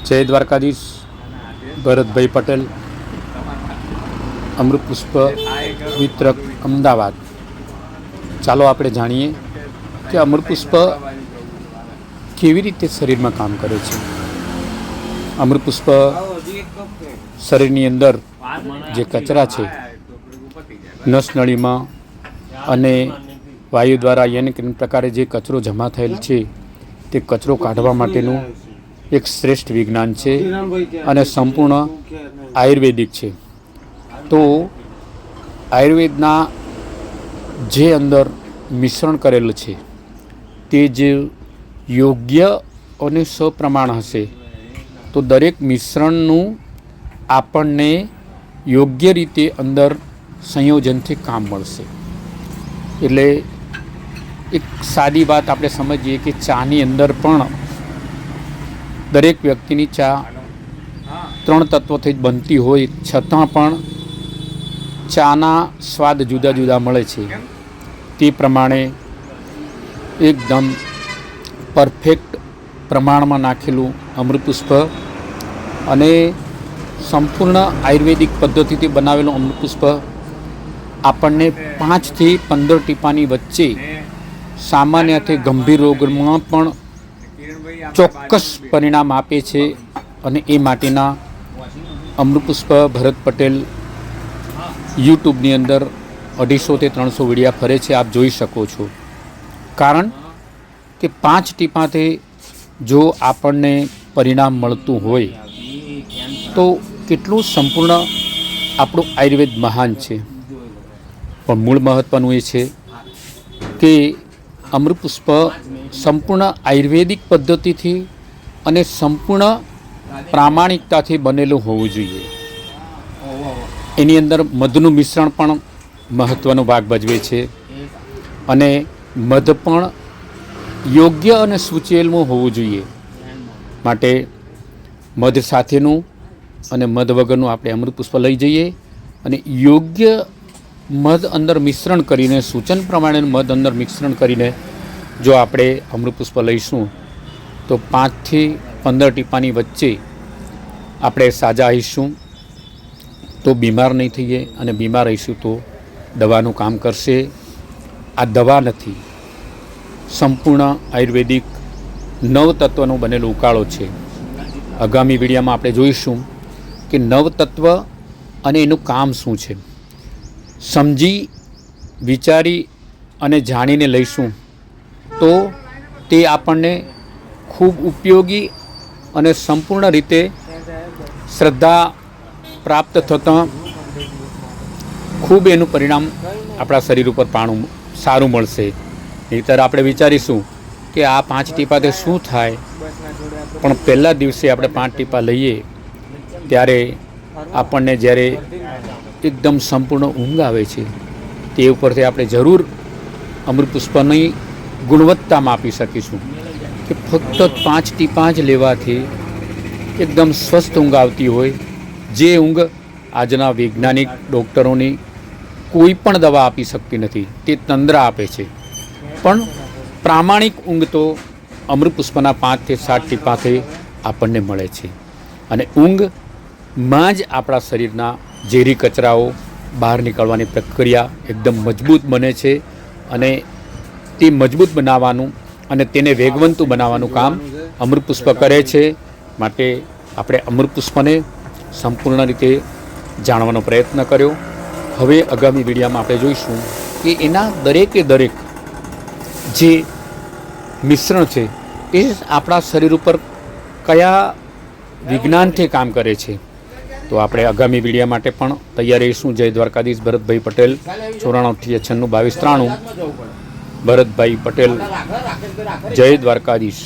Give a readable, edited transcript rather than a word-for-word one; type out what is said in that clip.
જય દ્વારકાધીશ. ભરતભાઈ પટેલ, અમૃતપુષ્પ વિતરક, અમદાવાદ. ચાલો આપણે જાણીએ કે અમૃતપુષ્પ કેવી રીતે શરીરમાં કામ કરે છે. અમૃતપુષ્પ શરીરની અંદર જે કચરા છે નસનળીમાં અને વાયુ દ્વારા યાની પ્રકારે જે કચરો જમા થયેલ છે તે કચરો કાઢવા માટેનું એક શ્રેષ્ઠ વિજ્ઞાન છે અને સંપૂર્ણ આયુર્વેદિક છે. તો આયુર્વેદના જે અંદર મિશ્રણ કરેલું છે તે જે યોગ્ય અને સપ્રમાણ હશે તો દરેક મિશ્રણનું આપણને યોગ્ય રીતે અંદર સંયોજનથી કામ મળશે. એટલે એક સાદી વાત આપણે સમજીએ કે ચાની અંદર પણ દરેક વ્યક્તિની ચા 3 તત્વોથી જ બનતી હોય છતાં પણ ચાના સ્વાદ જુદા જુદા મળે છે. તે પ્રમાણે એકદમ પરફેક્ટ પ્રમાણમાં નાખેલું અમૃતપુષ્પ અને સંપૂર્ણ આયુર્વેદિક પદ્ધતિથી બનાવેલું અમૃતપુષ્પ આપણને 5 થી 15 ટીપાની વચ્ચે સામાન્યથી ગંભીર રોગમાં પણ ચોક્કસ પરિણામ આપે છે. અને એ માટેના અમૃતપુષ્પ ભરત પટેલ યુટ્યુબની અંદર 250 થી 300 વિડીયા ફરે છે, આપ જોઈ શકો છો. કારણ કે 5 ટીપાથી જો આપણને પરિણામ મળતું હોય તો કેટલું સંપૂર્ણ આપણું આયુર્વેદ મહાન છે. પણ મૂળ મહત્ત્વનું એ છે કે અમૃતપુષ્પ સંપૂર્ણ આયુર્વેદિક પદ્ધતિથી અને સંપૂર્ણ પ્રામાણિકતાથી બનેલું હોવું જોઈએ. એની અંદર મધનું મિશ્રણ પણ મહત્ત્વનો ભાગ ભજવે છે અને મધ પણ યોગ્ય અને સૂચવેલું હોવું જોઈએ. માટે મધ સાથેનું અને મધ વગરનું આપણે અમૃતપુષ્પ લઈ જઈએ અને યોગ્ય મધ અંદર મિશ્રણ કરીને સૂચન પ્રમાણે મધ અંદર મિશ્રણ કરીને જો આપણે અમૃતપુષ્પ લઈશું તો 5 થી 15 ટીપાની વચ્ચે આપણે સાજા રહીશું, તો બીમાર નહીં થઈએ અને બીમાર રહીશું તો દવાનું કામ કરશે. આ દવા નથી, સંપૂર્ણ આયુર્વેદિક 9 તત્વનો બનેલો ઉકાળો છે. આગામી વિડીયોમાં આપણે જોઈશું કે 9 તત્વ અને એનું કામ શું છે. સમજી વિચારી અને જાણીને લઈશું તો તે આપણને ખૂબ ઉપયોગી અને સંપૂર્ણ રીતે શ્રદ્ધા પ્રાપ્ત થતાં ખૂબ એનું પરિણામ આપણા શરીર ઉપર સારું મળશે. નહીંતર આપણે વિચારીશું કે આ 5 ટીપાથી શું થાય, પણ પહેલા દિવસે આપણે 5 ટીપા લઈએ ત્યારે આપણને જ્યારે એકદમ સંપૂર્ણ ઊંઘ આવે છે તે ઉપરથી આપણે જરૂર અમૃતપુષ્પની ગુણવત્તા માપી શકીશું કે ફક્ત 5 ટીપા જ લેવાથી એકદમ સ્વસ્થ ઊંઘ આવતી હોય, જે ઊંઘ આજના વૈજ્ઞાનિક ડૉક્ટરોની કોઈ પણ દવા આપી શકતી નથી. તે તંદ્રા આપે છે, પણ પ્રામાણિક ઊંઘ તો અમૃતપુષ્પના 5 થી 7 ટીપાથી આપણને મળે છે. અને ઊંઘમાં જ આપણા શરીરના ઝેરી કચરાઓ બહાર નીકળવાની પ્રક્રિયા એકદમ મજબૂત બને છે અને તે મજબૂત બનાવવાનું અને તેને વેગવંતું બનાવવાનું કામ અમૃતપુષ્પ કરે છે. માટે આપણે અમૃતપુષ્પને સંપૂર્ણ રીતે જાણવાનો પ્રયત્ન કર્યો. હવે આગામી વિડીયોમાં આપણે જોઈશું કે એના દરેકે દરેક જે મિશ્રણ છે એ આપણા શરીર ઉપર કયા વિજ્ઞાનથી કામ કરે છે. તો આપણે આગામી વિડીયો માટે પણ તૈયાર રહીશું. જય દ્વારકાધીશ. ભરતભાઈ પટેલ, 9496 2293. ભરતભાઈ પટેલ, જય દ્વારકાધીશ.